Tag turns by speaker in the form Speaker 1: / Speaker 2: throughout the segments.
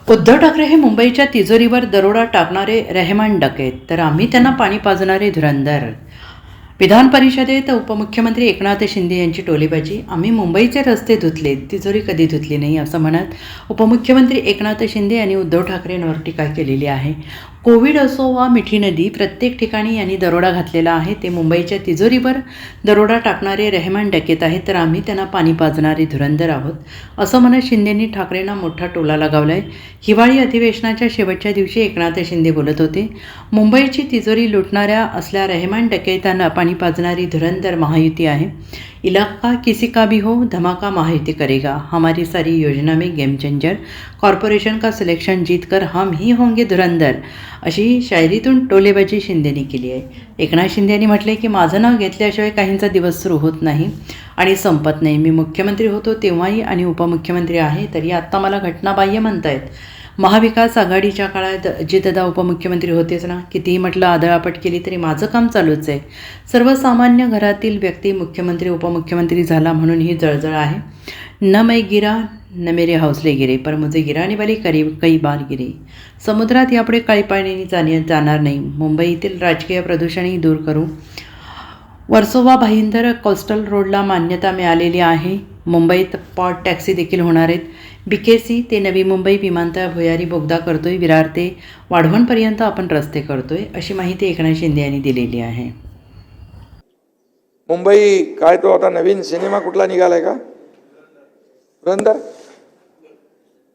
Speaker 1: उद्धव ठाकरे हे मुंबईच्या तिजोरीवर दरोडा टाकणारे रेहमान डकैत, तर आम्ही त्यांना पाणी पाजणारे धुरंधर. विधान परिषदेत उपमुख्यमंत्री एकनाथ शिंदे यांची टोलेबाजी. आम्ही मुंबईचे रस्ते धुतले, तिजोरी कधी धुतली नाही असं म्हणत उपमुख्यमंत्री एकनाथ शिंदे यांनी उद्धव ठाकरेंवर टीका केलेली आहे. कोविड असो वा मिठी नदी, प्रत्येक ठिकाणी यांनी दरोडा घातलेला आहे. ते मुंबईच्या तिजोरीवर दरोडा टाकणारे रेहमान डकैत आहेत, तर आम्ही त्यांना पाणी पाजणारे धुरंधर आहोत असं म्हणत शिंदेंनी ठाकरेंना मोठा टोला लगावला आहे. हिवाळी अधिवेशनाच्या शेवटच्या दिवशी एकनाथ शिंदे बोलत होते. मुंबईची तिजोरी लुटणाऱ्या असल्या रेहमान डकैतांना पाणी पाजणारी धुरंधर महायुती आहे. इलाका किसी का भी हो, धमाका महायुती करेगा. हमारी सारी योजना में गेम चेंजर. कॉर्पोरेशन का सिलेक्शन जीत कर हम ही होंगे धुरंधर, अशी शायरीतून टोलेबाजी शिंदेनी केली आहे. एकनाथ शिंदे यांनी म्हटले की माझं नाव घेतल्याशिवाय काहींचा दिवस सुरू होत नाही आणि संपत नाही. मी मुख्यमंत्री होतो तेव्हाही आणि उपमुख्यमंत्री आहे तरी आत्ता मला घटनाबाह्य म्हणतायत. महाविकास आघाडीच्या काळात अजितदादा उपमुख्यमंत्री होतेच ना. कितीही म्हटलं आदळापट केली तरी माझं काम चालूच आहे. सर्वसामान्य घरातील व्यक्ती मुख्यमंत्री उपमुख्यमंत्री झाला म्हणून ही जळजळ आहे. न मैं गिरा न मेरे हौसले गिरे, पर मुझे गिराने वाली कई बार गिरे. समुद्रात यापुढे काळी पाणी जाणार नाही. मुंबईतील राजकीय प्रदूषणही दूर करू. वर्सोवा भाईंदर कोस्टल रोडला मान्यता मिळालेली आहे. मुंबईत पॉड टॅक्सी देखील होणार आहेत. BKC ते नवी मुंबई विमानतळ भुयारी बोगदा करतोय. विरार ते वाढवणपर्यंत आपण रस्ते करतोय, अशी माहिती एकनाथ शिंदे यांनी दिलेली आहे.
Speaker 2: मुंबई काय तो आता नवीन सिनेमा कुठला निघालाय का? धुरंधर.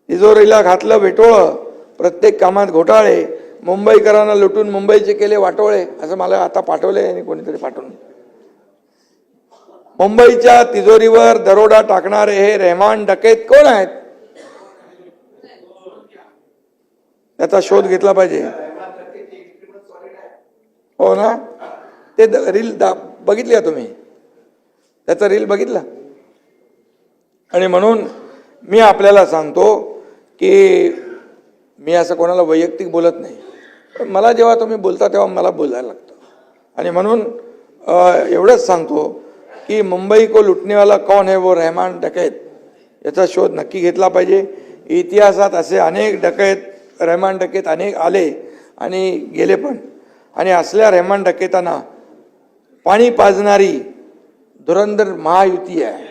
Speaker 2: तिजोरीला घातलं भेटोळं, प्रत्येक कामात घोटाळे, मुंबईकरांना लुटून मुंबईचे केले वाटोळे, असं मला आता पाठवले आणि कोणीतरी पाठवून. मुंबईच्या तिजोरीवर दरोडा टाकणारे हे रेहमान डकैत कोण आहेत? त्याचा शोध घेतला पाहिजे. हो ना, ते रील बघितली का तुम्ही? त्याचा रील बघितला? आणि म्हणून मी आपल्याला सांगतो की मी असं कोणाला वैयक्तिक बोलत नाही, पण मला जेव्हा तुम्ही बोलता तेव्हा मला बोलायला लागतं. आणि म्हणून एवढंच सांगतो की मुंबई को लुटने वाला कौन है वो रेहमान डकैत, याचा शोध नक्की घेतला पाहिजे. इतिहासात असे अनेक डकैत, रेहमान डकैत अनेक आले आणि गेले पण, आणि असल्या रेहमान डकैतांना पाणी पाजणारी धुरंधर महायुती आहे.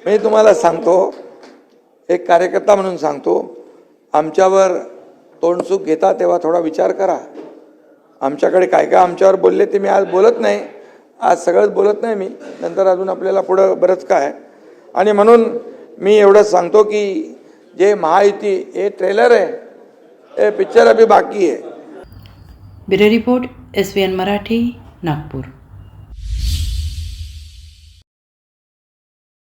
Speaker 2: मी तुम्हाला सांगतो, एक कार्यकर्ता म्हणून सांगतो, आमच्यावर तोंडसुख घेता तेव्हा थोडा विचार करा. आमच्याकडे काय काय आमच्यावर बोलले ते मी आज बोलत नाही, आज सगळंच बोलत नाही मी, नंतर अजून आपल्याला पुढं बरंच काय. आणि म्हणून मी एवढंच सांगतो की जे महायुती हे ट्रेलर आहे, हे पिक्चर अभी बाकी आहे.
Speaker 1: Bureau report SVN Marathi, Nagpur.